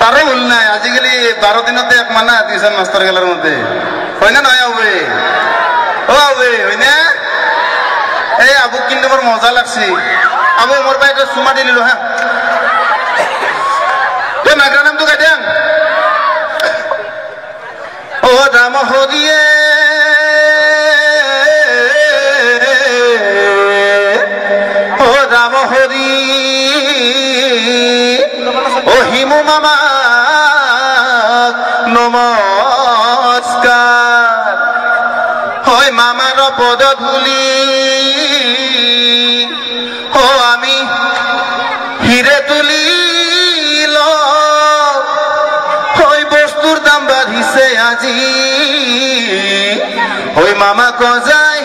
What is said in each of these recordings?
তারও ভুল নাই আজিকালি 12 দিনতে এক মানা টিউশন মাস্টার গেলার মধ্যে হয় না নয় আবে ও আবে হয় না এই আবু কিন্তু আমার মজা লাগছে আবু মোর ভাই একটা সুমা দিল হ্যাঁ তো নাগরা নাম তো কাটেন ও রাম হরিয়ে ও রাম হরি ও হিমু মামা নমস্কার হয় মামার পদ ধুলি ও আমি হিরে তুলি ওই বস্তুর দাম বাড়িছে আজি ওই মামা কজায়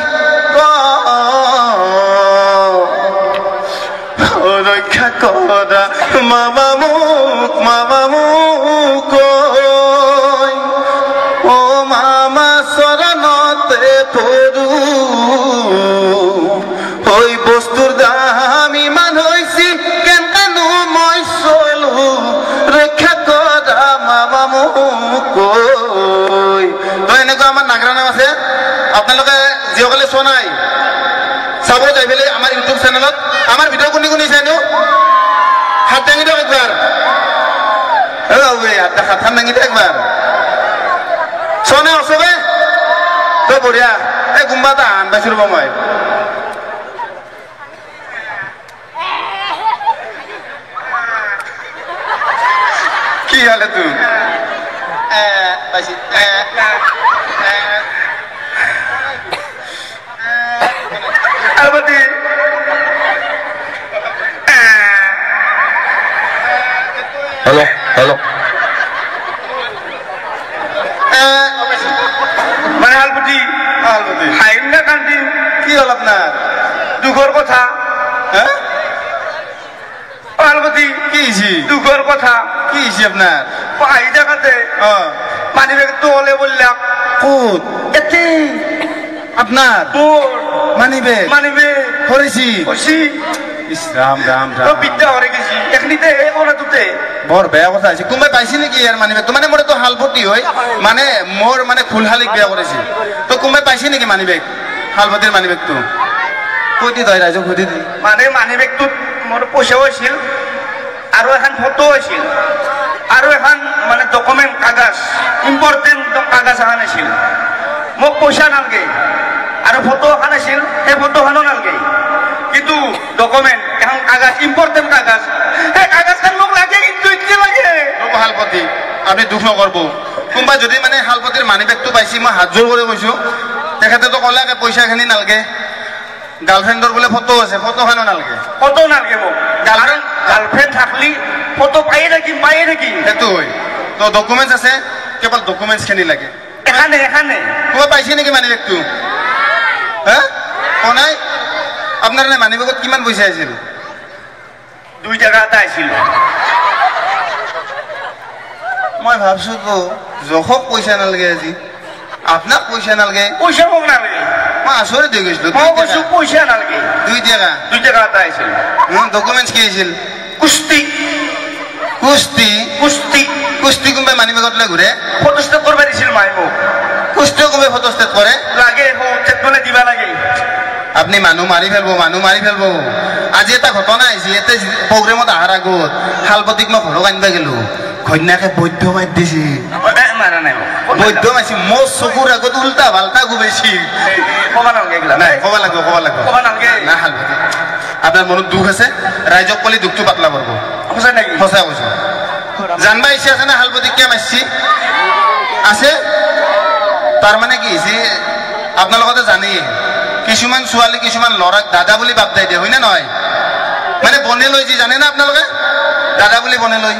রক্ষা করা মামা মুখ ও মামা শরণতে পড়ু ওই বস্তুর দাম ইমান হইছি কেন কেন মই চলু রক্ষা করা মামা মুখ তো এনেকুৱা আমাৰ নাগৰা নাম আছে আপনালোকে যিসকলে চোৱা নাই চাব যাই পেলাই আমার ইউটিউব চ্যানেলত আমার ভিডিও কোনি কোনি চাইনো হাত দাঙি দিয়ক একবার হাত দাঙি দিয়ক একবার চোৱা অচবে তো বঢ়িয়া এই কোনোবা এটা আন পাইছো ৰ'ব মই কি হালে তুই পাইছি আলবতি হ্যালো হ্যালো মানে আলবতি আলবতি হাইম না কান্দি কি হল আপনার দুঃখর কথা হ্যাঁ আলবতি কি হয়েছি দুঃখর কথা কি হয়েছি আপনার পাই দেখাতে পানি ব্যাগ তো হলে বললাম কোন এতে আপনার মানি ব্যাগ করেছি রাম রাম রাম বিদ্যা হরে গেছি এখনিতে ওরা দুতে বড় বেয়া কথা আছে কোনবাই পাইছি নাকি ইয়ার মানি ব্যাগ তো মানে মোর তো হালপতি হয় মানে মোর মানে ফুলহালিক বিয়া করেছি তো কোনবাই পাইছি নাকি মানি ব্যাগ হালপতির মানি ব্যাগ তো কই দি দই রাজক কই দি মানে মানি ব্যাগ তো মোর পয়সা হইছিল আর এখন ফটো হইছিল আর এখন মানে ডকুমেন্ট কাগজ ইম্পর্টেন্ট কাগজ এখন আছিল মোক পয়সা নালগে আর ফটো এখন আছিল সেই ফটো খানো নালগে কিন্তু ডকুমেন্ট এখন কাগজ ইম্পর্টেন্ট কাগজ সেই কাগজখান মোক লাগে কিন্তু ইচ্ছে লাগে হালপতি আপনি দুঃখ নকরব কোনবা যদি মানে হালপতির মানি ব্যাগটো পাইছি মই হাত জোর করে কৈছো তেখেতে তো কলাকে পয়সাখানি নালগে গার্লফ্রেন্ডর বলে ফটো আছে ফটো খানো নালগে ফটো নালগে মোক গার্লফ্রেন্ড থাকলি ফটো পাইয়ে নাকি সেইটো হয় তো ডকুমেন্টস আছে কেবল ডকুমেন্টস খানি লাগে এখানে এখানে কোবা পাইছে নাকি মানি ব্যাগটো হ্যাঁ কোনাই আপনার মানি ব্যাগত কিমান পয়সা আছিল 2 টাকা এটা আছিল মই ভাবছো তো জখক পয়সা নালগে আজি আপনার পয়সা নালগে পয়সা মোক নালগে মই আসরে দিয়ে গেছিল পয়সা নালগে 2 টাকা এটা আছিল ডকুমেন্টস কি আছিল কুস্তি কুস্তি কুস্তি কুস্তি কোনবাই মানি ব্যাগত লৈ ঘুরে ফটোস্টেট করবা দিছিল মাই মোক কুস্তিও কোনবাই ফটোস্টেট করে লাগে ফটোস্টেট করে দিবা লাগে আপনি মানুহ মারি ফেলবো আজি এটা ঘটনা আইছি এতে প্রোগ্রামত আহার আগত হালপতিক মই ঘরক আনবা গেলো কন্যাকে বৈদ্য মার দিছি মারা নাই বৈদ্য মারছি মোর চকুর আগত উল্টা পাল্টা গুবাইছি কবা নালগে এগুলা নাই কবা লাগবে না হালপতি আপনার মনত দুঃখ আছে রাইজক কলি দুঃখটো পাতলা করব সঁচা নাকি সঁচা কৈছো জানবা ইচ্ছা আছে না হালপতি কিয় মারছি আছে তার মানে কি হয়েছে আপনার লগতে জানি কিছুমান ছোৱালী কিছুমান লৰাক দাদা বুলি বাপ দাই দিয়ে হয় না নহয় মানে বনে লৈ যি জানে না আপোনালোকে দাদা বুলি বনে লৈ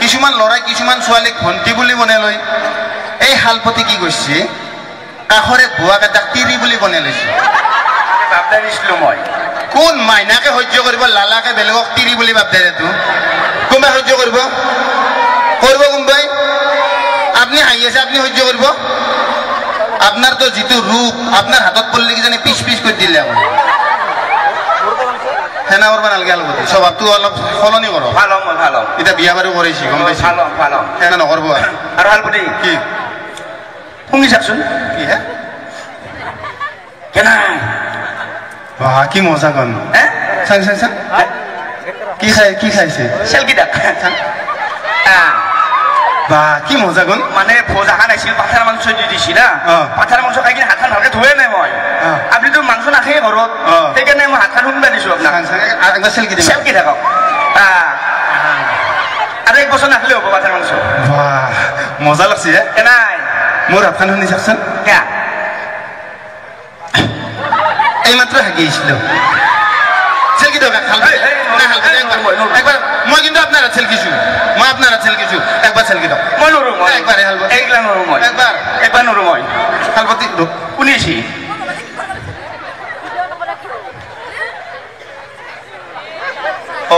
কিছুমান লৰাই কিছুমান ছোৱালীক ভণ্টি বুলি বনে লৈ এই হালপতি কি কৰিছে কাষৰে ভুৱাক এটা তিৰি বুলি বনে লৈছে বাপ দাই দিছিলো মই কোন মাইনাকে সহ্য কৰিব লালাকে বেলেগক তিৰি বুলি বাপ দাই দিটো কোনবাই সহ্য কৰিব কোনবাই আপনি হাঁহি আছে আপনি সহ্য কৰিব আপনার তো যেটো রূপ আপনার হাতত পড়লে কি জানি পিস পিস করে দিলে হেনা করবা নালগে আলবতি স্বভাবটো অলপ সলনি করো ভালো মই ভালো এটা বিয়া বারো করেছি গম পাইছি ভালো ভালো হেনা নকরবো আর আলবতি কি শুনি চাকচোন কি হ্যাঁ কেনা বাহ কি মজা গন চাং চাং চাং কি খাইছে সেলকিটা বা কি মজা গন মানে ভোজা খান আইছিল পাঠার মাংস দি দিছি না পাঠার মাংস খাই কিনে হাত খান ভালকে ধুয়ে নাই মই আপনি তো মাংস নাখাই ঘৰত সেইকাৰণে মই হাত খান শুনবা দিছো আপোনাক একবাৰ সেলকি দিন সেলকি থাকক আৰু এক বছৰ নাখালে হ'ব পাঠাৰ মাংস বাহ মজা লাগছে কেনাই মোর হাত খান শুনি চাকচোন কেয়া এইমাত্র হাগিয়েছিল সেলকি দাও একবার মই কিন্তু আপনার সেলকিছু মই আপনার সেলকিছু একবার সেলকি দাও মই নৰো মই একবাৰ হালবতি একলা নৰো মই একবাৰ নৰো মই হালবতি শুনিছি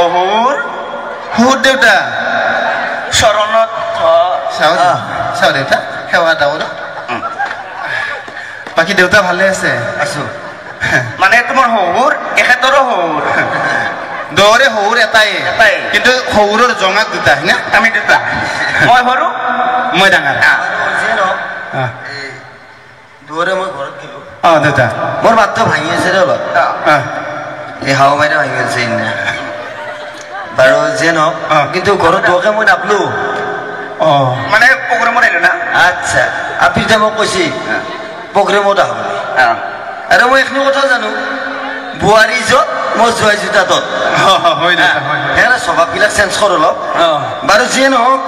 অহুৰ হুৰ দেউতা চৰণত চাও দেউতা সেৱা দাও বাকি দেউতা ভালে আছে আছো মানে তোমাৰ শহুৰ এখেতৰো শহুৰ দৌৰে শহুৰ এটাই কিন্তু শহুৰৰ জঙাক দুটা হয় না আমি দুটা মই সৰু মই ডাঙৰ দুৱৰে মই ঘৰত গলো দেউতা মোৰ মাতটো ভাঙি আছে ৰে অলপ এই হাও মাইনা ভাঙি আছে ইনা বাৰু যে নহওক কিন্তু ঘৰত দুৱাকে মই নাপলো মানে প্ৰগ্ৰামত আহিলো না আচ্ছা আপুনি যে মোক কৈছে প্ৰগ্ৰামত আহো আৰু মই এইখিনি কথা জানো বোৱাৰী য'ত মই যোৱাই জোতা তত সেইকাৰণে স্বভাৱবিলাক চেঞ্জ কৰ অলপ বাৰু যিয়ে নহওক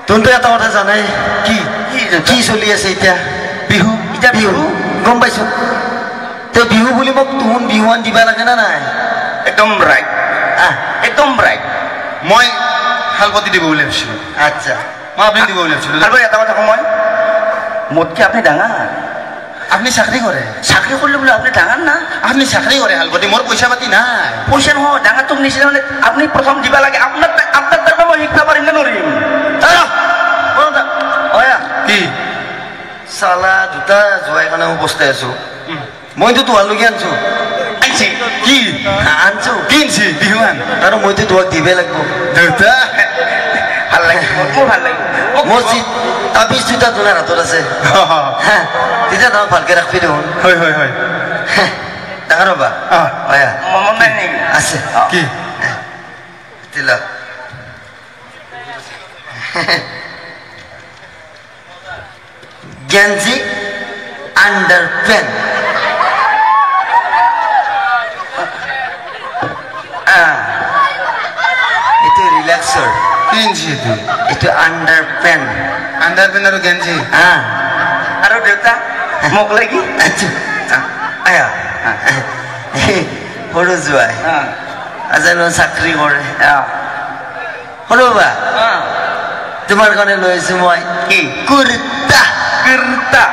তোনটো এটা কথা জানাই কি চলি আছে এতিয়া বিহু এতিয়া বিহু গম পাইছো তই বিহু বুলি মোক তোন বিহুৱান দিবা লাগে না নাই একদম ৰাইট একদম ৰাইট মই হালবতি দিব বুলি ভাবিছিলো আচ্ছা মই আপুনি দিব বুলি ভাবিছিলো আৰু এটা কথা কওঁ মই মোতকে আপুনি ডাঙৰ আপনি চাকরি করে চাকরি করলে বলে আপনি ডাঙর না আপনি চাকরি করে হালবতি মোর পয়সা পাতি নাই পয়সা নহয় ডাঙৰ তোক নিচিনা মানে আপনি প্ৰথম দিবা লাগে আপনাৰ দ্বাৰা মই শিক্ষা পাৰিম নে নৰিম কি চালা দুটা যোৱাই কাৰণে মই বস্তাই আছো মইতো তোমালোকে আনছো কি আনছো কিনছি বিহুৱান আৰু মইতো তোমাক দিবই লাগিব দেউতা ভাল লাগিব মোৰ ভাল লাগিব মোৰ তাবিজ দুটা তোমাৰ হাতত আছে তেতিয়া তোমাক ভালকে ৰাখবি দেখোন হয় হয় হয় ডাঙৰ হবা মনত নাই নেকি আছে কি দিলা গেঞ্জি আন্ডাৰ প্যান্ট এইটো ৰিল্যাক্সৰ কিনছি তুই এইটো আন্ডাৰ প্যান্ট আৰু গেঞ্জি আৰু দেউতা মোক লাগি আয়া সৰু যোৱাই আজানো চাকৰি কৰে সৰু বা তোমাৰ কাৰণে লৈ আছো মই কি কুৰ্তা কুৰ্তা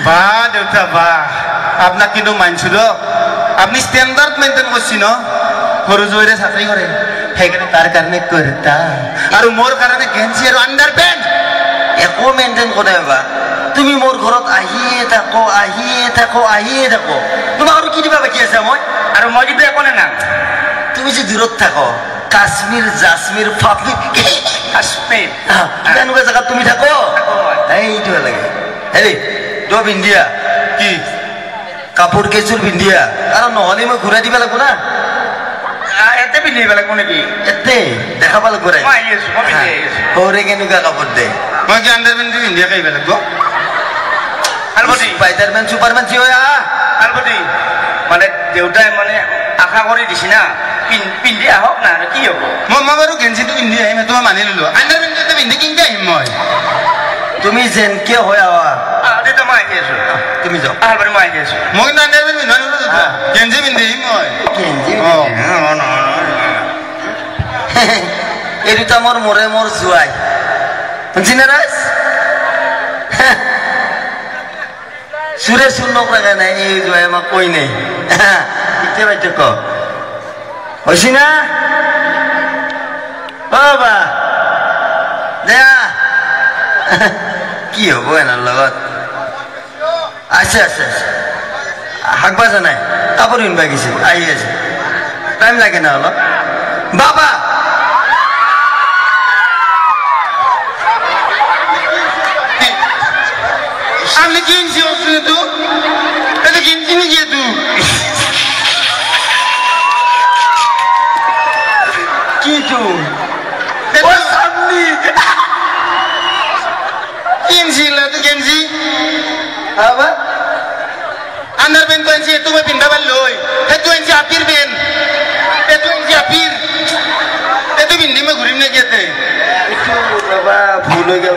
বা দেউতা বা আপোনাক কিন্তু মানছো দ আপনি স্ট্যান্ডাৰ্ড মেইনটেইন কৰছি ন সৰু জয়ৰে চাকৰি কৰে সেইকাৰণে তাৰ কাৰণে কুৰ্তা আৰু মোৰ কাৰণে গেঞ্জি আৰু আন্ডাৰ পেন্ট একো মেইনটেইন কৰে বা তুমি মোৰ ঘৰত আহিয়ে থাকো তোমাক আৰু কি দিবা বাকী আছে মই আৰু মই কিন্তু একো না তুমি যে দূৰত থাকো কাশ্মীৰ জাশ্মীৰ ফাফি কাশ্মীৰ এনেকুৱা জেগাত তুমি থাকো এইটো লাগে হেৰি তই পিন্ধিয়া কি কাপোৰ কেইযোৰ পিন্ধিয়া কাৰণ নহ'লে মই ঘূৰাই দিব লাগিব না এতে পিন্ধিব লাগিব নেকি এতে দেখা পালো ঘূৰাই সৌৰে কেনেকুৱা কাপোৰ দে মই কি আন্ডাৰ পেন্ট পিন্ধিয়া আহিব লাগিব স্পাইডাৰমেন চুপাৰমেন যি হয় আলবতি মানে দেউতাই মানে আশা কৰি দিছি না পিন্ধি আহক না কি হ'ব মই বাৰু গেঞ্জিটো পিন্ধি আহিম সেইটো মই মানি ললো আন্ডাৰ পেন্টটো পিন্ধি কিনকে আহিম মই তুমি যেনকে হৈ আহা দেউতা মই আহি আছো তুমি যাও আহাৰ মই আহি আছো মই কিন্তু আন্ডাৰ পেন্ট পিন্ধা নোৱাৰো দেউতা গেঞ্জি পিন্ধি আহিম মই গেঞ্জি এই দুটা মোৰ জোৱাই শুনছিনে ৰাজ সুৰে শূন্য টাকা নাই এই জোৱাই আমাক কৈ নাই কেতিয়া বাইদেউ ক হৈছি না বা দেয়া কি হ'ব এনাৰ লগত আছে হাকবা জানাই কাপড় ইনবা গেছে আহি আছে টাইম লাগে না অলপ বাবা আপনি কিনছি তো এটা কিনছি নি যেহেতু কি তু কিনছিল তুই কিনছি আবার আন্ডার পেন তো আনছি তুমি পিন্ধা পারল সেইটো আনছি আপির পেন সেইটো আনছি আপির এতো পিন্ধি মই ঘুরিম না গিয়েতে বাবা ভুল হয়ে গেল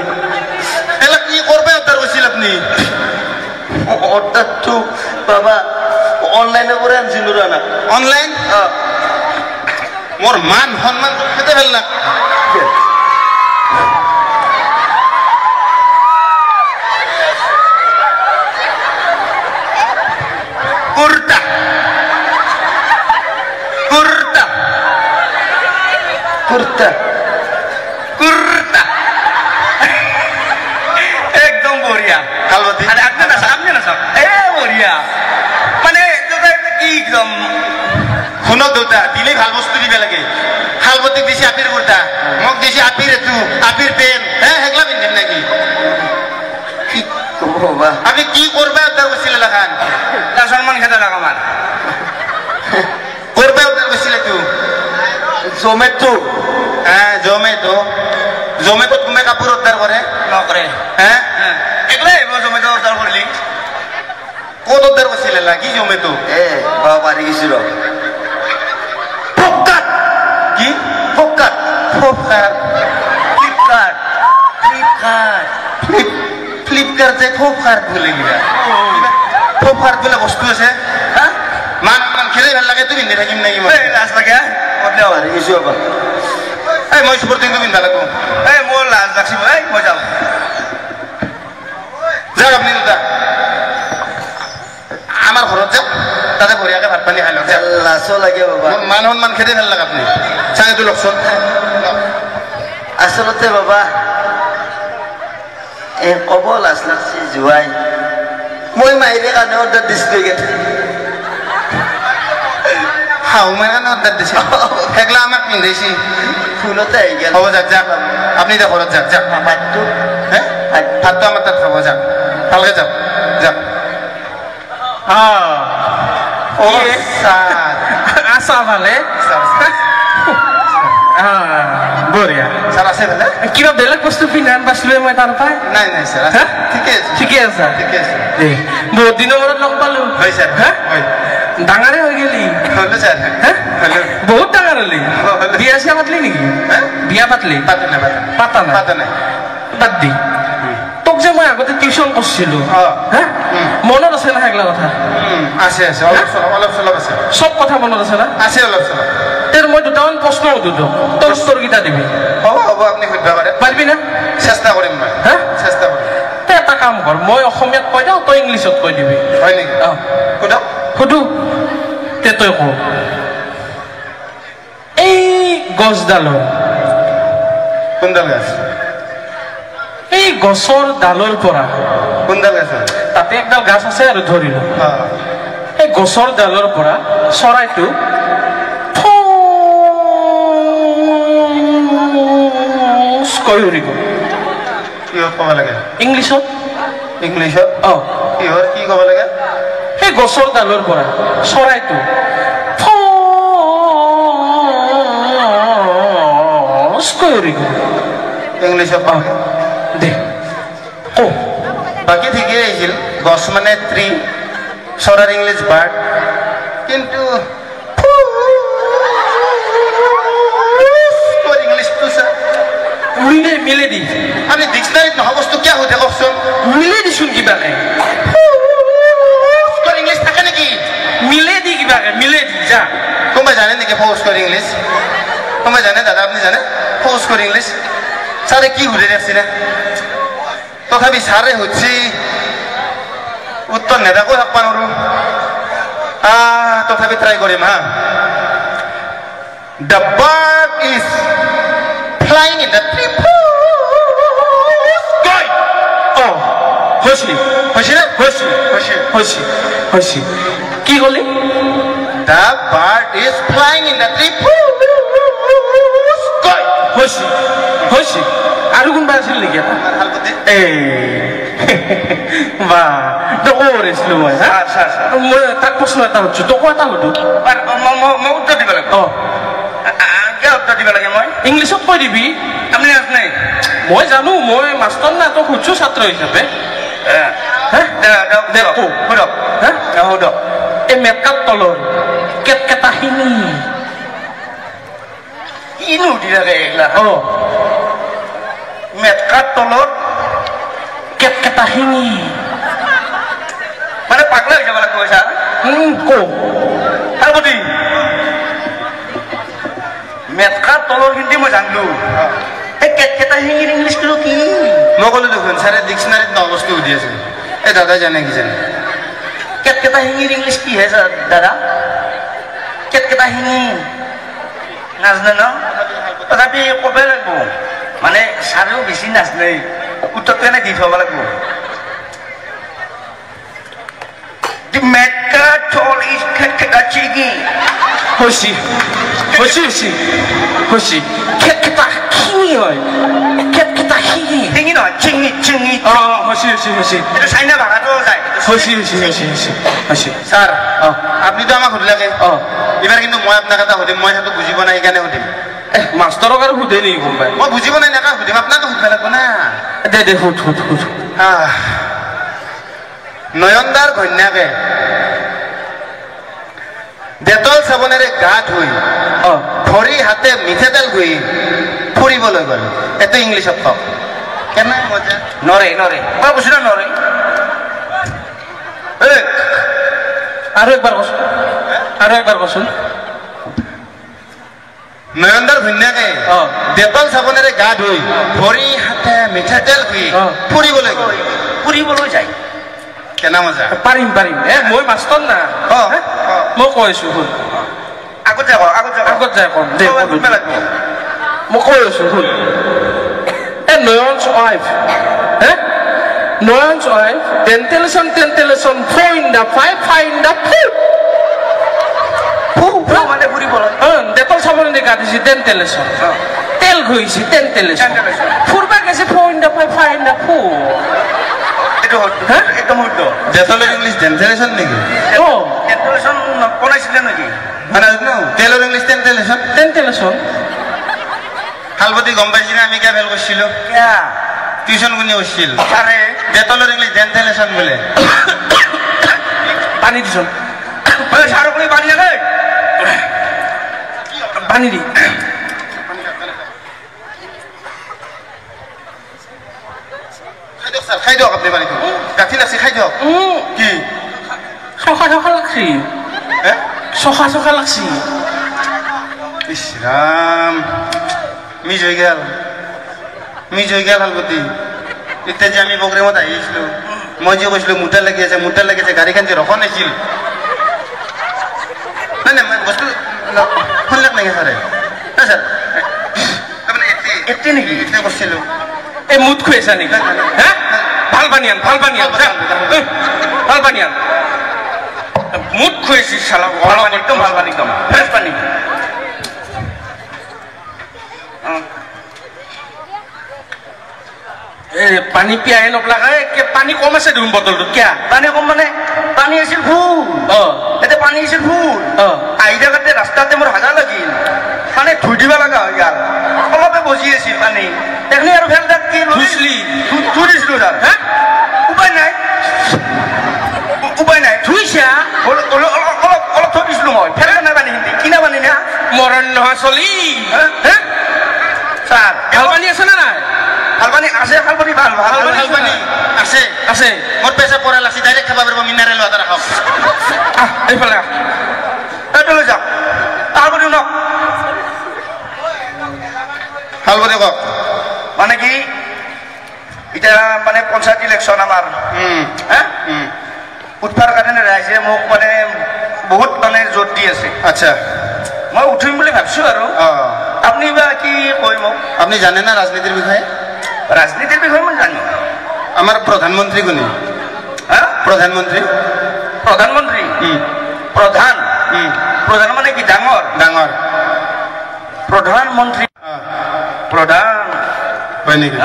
এলা কি করবে অর্ডার করছিল আপনি অর্ডার তো বাবা অনলাইনে করে আনছিল না অনলাইন মোর মান সম্মান খেতে ফেল না কুর্তা কুর্তা কুর্তা কুর্তা একদম বঢ়িয়া কালবতী আরে আপনি না সব বঢ়িয়া মানে কি একদম শুনক দেউতা দিলেই ভাল বস্তু দিবে লাগে খালবতীক দিছি আপির কুর্তা মোক দিছি আপির এটু আপির পেন হ্যাঁ হেগলা পিন্ধিম নাকি কি বাবা আপনি কি করবে উদ্ধার করছিল লাখান তার সম্মান খেতে লাগ আমার করবে উদ্ধার করছিল তুই জমেটো হ্যাঁ জমেটো জমেটো তুমি কাপড় উদ্ধার করে নকরে হ্যাঁ এগুলো জমেটো উদ্ধার করলি কত উদ্ধার করছিল কি জমেটো বাবা বাড়ি গেছিল ফ্লিপকার্ট কি Flipkart Flipkart Flipkart Flipkart Flipkart যে ফ্লিপকার্ট বলে গিলা ফ্লিপকার্ট বলে বস্তু আছে হ্যাঁ মান মান খেলে ভাল লাগে তুই পিন্ধি থাকিম নাকি মই লাজ লাগে মতলে বাড়ি গেছো বাবা এই মই সুপর দিন পিন্ধা লাগবো এই মোৰ লাজ লাগছি এই মই যাও যাও আপনি দাদা আমাৰ ঘৰত যাও তাতে বঢ়িয়াকে ভাত পানী খাই লওক লাজো লাগে বাবা মান সন্মান খেতে ভাল লাগে আপনি চাইতো লকচোন আচলতে বাবা কব লাজ লাগছি জোৱাই মই মাইৰে কাৰণে অৰ্ডাৰ দিছিলো হাও মই কাৰণে অৰ্ডাৰ দিছে সেইগলা আমাক পিন্ধাইছি ফুলতে আহি গেল হ'ব যাক যাক আপনি এতিয়া ঘৰত যাক যাক ভাতটো ভাতটো আমাৰ তাত খাব যাক ভালকে যাওক যাক আছা ভালে বঢ়িয়া স্যাৰ আছে ভালে কিবা বেলেগ বস্তু পিন্ধান পাইছিলো মই তাৰ পাই নাই নাই স্যাৰ ঠিকে আছে ঠিকে আছে ঠিকে আছে বহুত দিনৰ মূৰত লগ পালো হয় স্যাৰ হয় ডাঙৰে হৈ গেলি হলো স্যাৰ বহুত ডাঙৰ হলি বিয়া চিয়া পাতলি নেকি বিয়া পাতলি পাতা নাই পাতা নাই পাতা নাই বাদ দি তোক যে মই আগতে টিউশন কৰিছিলো মনত আছে না সেইগলা কথা আছে আছে অলপ চলপ আছে সব কথা মনত আছে না আছে অলপ চলপ তোৰ মই দুটামান প্ৰশ্ন সুধো তোৰ উত্তৰকেইটা দিবি হ'ব হ'ব আপুনি সুধিব পাৰে পাৰিবি না চেষ্টা কৰিম মই চেষ্টা কৰিম তই এটা কাম কৰ মই অসমীয়াত কৈ দিওঁ তই ইংলিছত কৈ দিবি হয় নেকি সোধক সুধো তে তই কওঁ এই গছডালৰ কোনডাল গাছ এই গছৰ ডালৰ পৰা কোনডাল গাছ তাতে একডাল গাছ আছে আৰু ধৰিলো এই গছৰ ডালৰ পৰা চৰাইটো কৈ উৰি গ'ল কিহত ক'ব লাগে ইংলিছত ইংলিছত কিহৰ কি ক'ব লাগে সেই গছৰ ডালৰ পৰা চৰাইটো কৈ উৰি গ'ল ইংলিছত দে বাকী ঠিকেই আহিছিল গছ মানে ট্ৰি চৰাইৰ ইংলিছ বাৰ্ড কিন্তু মিলে দি আমি ডিকচনাৰীত নহয় বস্তু কিয় সুধে কওকচোন মিলে দিচোন কিবাকে ইংলিছ থাকে নেকি মিলে দি কিবাকে মিলে দি যা কোনোবাই জানে নেকি ফ'ৰ্চ কৰি ইংলিছ কোনোবাই জানে দাদা আপুনি জানে ফ'ৰ্চ কৰি ইংলিছ ছাৰে কি সুধি ৰাখিছিলে তথাপি ছাৰে সুধছি উত্তৰ নেদাকৈ থাকব নোৱাৰো তথাপি ট্ৰাই কৰিম হা the bird is flying in the tree. হৈছি হৈছি নে হৈছি হৈছি হৈছি হৈছি কি কলি The bird is flying in the tree. হৈছি হৈছি আৰু কোনবা আছিল নেকি এই বা তই কৰিছিলো মই মই তাক প্ৰশ্ন এটা সুধিছো তোক এটা সুধো মই উত্তৰ দিব লাগিব কিয় উত্তৰ দিব লাগে মই ইংলিছত কৈ দিবি আপুনি নাজানে মই জানো মই মাষ্টৰ না তোক সুধিছো ছাত্ৰ হিচাপে এই মেটকাত তলৰ কেটকেটাখিনি কিনো উঠি থাকে এইগিলা মেটকাত তলত কেটকেটাখিনি মানে পাগলা হৈ যাব লাগিব কৈছা কবি মেটকাত তলৰ কিন্তু মই জানিলো এই কেটকেটাখিনিৰ ইংলিছটো কি মই ক'লো দেখোন ছাৰে ডিক্সনাৰীত 9 বস্তু সুধি আছে এই দাদাই জানে কি জানে কেটকেটাখিনিৰ ইংলিছ কি হে দাদা কেটকেটাখিনি নাজানে ন তথাপি ক'বই লাগিব মানে ছাৰেও বেছি নাজানে উত্তৰটো এনে দি থব লাগিব The metal is ketchigi. Hoshi, hoshi, hoshi, hoshi. Ketchigi, ketchigi. Tingi no, chingi. Hoshi, hoshi, hoshi. Itu China bahasa tu saya. Hoshi, hoshi, hoshi, hoshi, hoshi. Sir, আপনি তো আমাক সুধিলে এবাৰ কিন্তু মই আপোনাক এটা সুধিম মই সেইটো বুজিব নাই সেইকাৰণে সুধিম মাষ্টৰক আৰু সুধে নেকি কোনোবাই মই বুজিব নাই নাকা সুধিম আপোনাক সুধিব লাগিব না দে সুধ নয়নদাৰ ঘৈণীয়েকে ডেটল চাবোনেৰে গা ধুই ভৰি হাতে মিঠাতেল ঘঁহি ফুৰিবলৈ গ'ল এইটো ইংলিছত কওক কেনে মজা নৰে মই কৈছো না নৰে আৰু একবাৰ কচোন নয়নদাৰ ঘৈণীয়েকে ডেটল চাবোনেৰে গা ধুই ভৰি হাতে মিঠাতেল ঘঁহি ফুৰিবলৈ যায় কেনা মজা পাৰিম মই মাষ্টৰ না মই কৈছো শুন আগত যায় কম দে মই কৈ আছো শুন এ নয়ন's wife tentelation find the মানে ফুৰিবলৈ ডেটল চাবোনেৰে গা ধুইছে tentelation তেল ঘঁহিছে tentelation ফুৰবা গেছে find the ডেটলৰ ইংলিছ টেন্টেলেশ্যন নেকি টেন্টেলেশ্যন বনাইছিলে নেকি তেলৰ ইংলিছ টেন্টেলেশ্যন হালবতী গম পাইছিলে আমি কিয় ফেল কৰিছিলো টিউচন কোনে কৰিছিল ডেটলৰ ইংলিছ টেন্টেলেশ্যন বোলে পানী দিছোন পানী দি খাই দিয়ক আপুনি পানীটো গাঠি লাগছে খাই দিয়ক কি চখা লাগছি চখা লাগছি ইছ ৰাম মিছ হৈ গেল হালবতী এতিয়া যে আমি প্ৰগ্ৰেমত আহিছিলো মই যে কৈছিলো মোটা লাগি আছে গাড়ীখন যে ৰখা নাছিল নাই বস্তু শুনলাক নেকি ছাৰে ছাৰ তাৰমানে এতিয়া নেকি এতিয়া কৈছিলো এই মুঠ খুৱাইছা নেকি ভাল বানিয়ান মুঠ খুৱাইছি চালা একদম ভাল পানী একদম ফ্ৰেছ পানী পানী পিয়াই নপলাকে পানী কম আছে দেখোন বটলটো কিয় পানী কম মানে পানী আছিল ফুল এতিয়া পানী আছিল ফুল আহি থাকোঁতে ৰাস্তাতে মোৰ হাগা লাগিল মানে ধুই দিব লগা হৈ গ'ল অলপে বজি আছিল পানী দেখনি আৰু ফেল দাগ কি ধুইছিলি ধুই দিছিলো তাৰ উপায় নাই ধুইছা অলপ থৈ দিছিলো মই ফেল নাই পানী কিন্তু কিনা পানী না মৰণ নহয় চলি ছাৰ ভাল পানী আছে নে নাই খালপানী আছে খালপানী ভাল আছে মোৰ পেচা পৰা লাগছি ডাইৰেক্ট খাব পাৰিব মিনাৰেল ৱাটাৰ খাওক এইফালে এইটো লৈ যাওক খালপানী নক হালবতী কওক মানে কি এতিয়া মানে পঞ্চায়ত ইলেকশ্যন আমাৰ উঠবাৰ কাৰণে ৰাইজে মোক মানে বহুত মানে জোৰ দি আছে আচ্ছা মই উঠিম বুলি ভাবিছো আৰু আপুনি বা কি কয় মোক আপুনি জানে না ৰাজনীতিৰ বিষয়ে মই জানো আমার প্রধানমন্ত্রী কোনি হ্যাঁ প্রধানমন্ত্রী প্রধানমন্ত্রী প্রধান প্রধান মানে কি ডাঙর ডাঙর প্রধানমন্ত্রী প্রধান হয় নাকি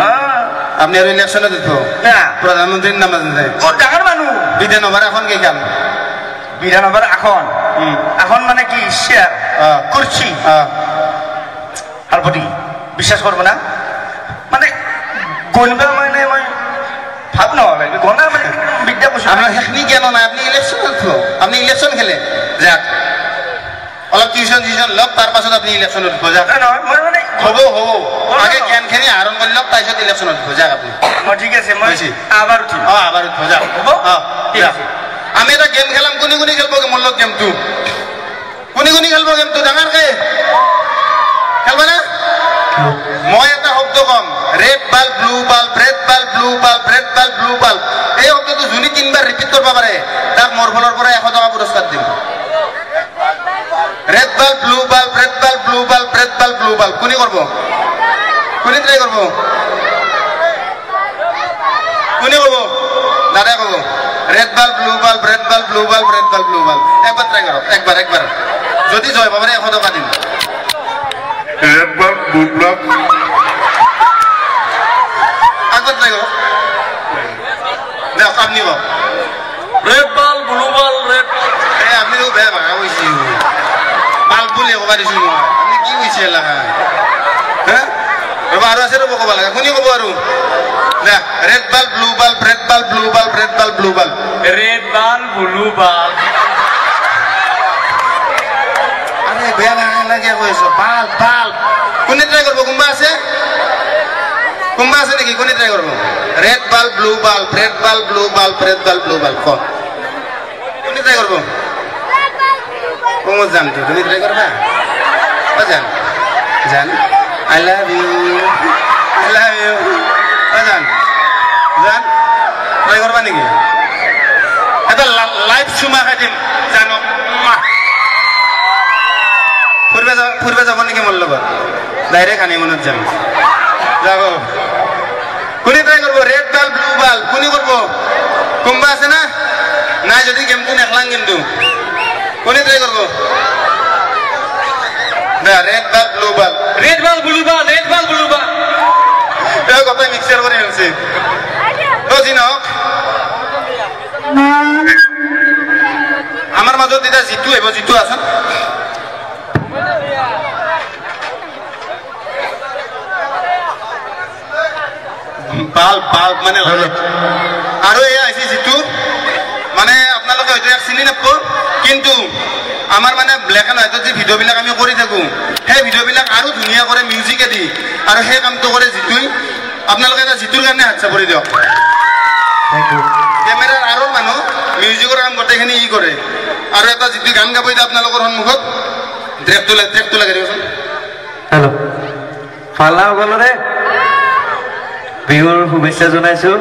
আপনি আর ইলেকশনে দিত না প্রধানমন্ত্রীর নাম আছে ও ডাঙর মানুষ বিধানসভার এখন কি কাম বিধানসভার এখন মানে কি শেয়ার করছি আলপটি বিশ্বাস করবো না মানে গণবা মানে মই ভাব নভাবে গণা মানে বিদ্যা বসে আপনার হেখনি কেন না আপনি ইলেকশন আপনি ইলেকশন খেলে যাক অলপ টিউশন লওক তার পাছত আপনি ইলেকশনত উঠব যাক মানে হব আগে জ্ঞানখিনি আহৰণ কৰি লওক তাৰপিছত ইলেকশনত উঠব যাক আপনি ঠিক আছে মই আবাৰ উঠিম আবাৰ উঠব যাক হব আমি এটা গেম খেলাম কোনি খেলব মোৰ লগত গেমটো কোনি খেলব গেমটো ডাঙৰকে খেলবা না মই এটা শব্দ কম red bulb blue bulb red bulb blue bulb red bulb blue bulb এই শব্দটো যোনে 3 বাৰ ৰিপিট কৰিব পাৰে তাক মোৰ ফালৰ পৰা 100 টকা পুৰস্কাৰ দিম red bulb blue bulb red bulb blue bulb red bulb blue bulb কোনি করব কোনি ট্রাই করব কোনি করব দাদা করব red bulb blue bulb red bulb blue bulb red bulb blue bulb একবার ট্রাই করো একবার যদি জয় পাবে 100 টাকা দিন রেড বাল্ব ব্লু বাল্ব একবার ট্রাই করো দেখো আপনি বল red bulb blue bulb red আপনি তো বেয়া ভাগা হইছি বাল্ব বলে কব দিছো আপনি কি হইছে লাগা হ্যাঁ বাবা আর আছে কব লাগা কোনি কব আর না red bulb blue bulb red bulb blue bulb red bulb blue bulb red bulb blue bulb আরে বেয়া লাগা লাগে কইছো বাল্ব কোনি ট্রাই করব কুম্বা আছে নাকি কোনি ট্রাই করব red bulb blue bulb red bulb blue bulb red bulb blue bulb কোনি ট্রাই করব কোমো জান তুমি ট্রাই করবা জান আই লাভ ইউ জান ট্রাই করবা নাকি এটা লাইভ সুমা খাই দিম জানো ফুরবে যাব নাকি মোর লগত ডাইরেক্ট আনি মনত যাম যাব কোনি ট্রাই করবো রেড বাল্ব ব্লু বাল্ব কোনি করবো কোনবা আছে না নাই যদি গেমটো নেখলাং কিন্তু কোনি ট্রাই করবো red bulb blue bulb red bulb blue bulb red bulb blue bulb এই কথা মিক্সার করে ফেলছি তো জিনক আমার মাজত এটা জিতু হইব জিতু আছেন বাল্ব মানে আৰু এই আছে জিতু মানে আপোনালোকে হয়তো চিনি নাপাব কিন্তু আমাৰ মানে ব্ল্যাক এন্ড হোয়াইটত যে ভিডিওবিলাক আমি কৰি থাকো সেই ভিডিওবিলাক আৰু ধুনীয়া কৰে মিউজিকেদি আৰু সেই কামটো কৰে জিতুই আপোনালোকে এটা জিতুৰ কাৰণে হাত চাপৰি দিয়ক কেমেৰাৰ আৰু মানুহ মিউজিকৰ কাম গোটেইখিনি ই কৰে আৰু এটা জিতু গান গাব এতিয়া আপোনালোকৰ সন্মুখত ট্ৰেকটো লাগে দিবচোন হেল্ল' ফালা সকলৰে বিহুৰ শুভেচ্ছা জনাইছো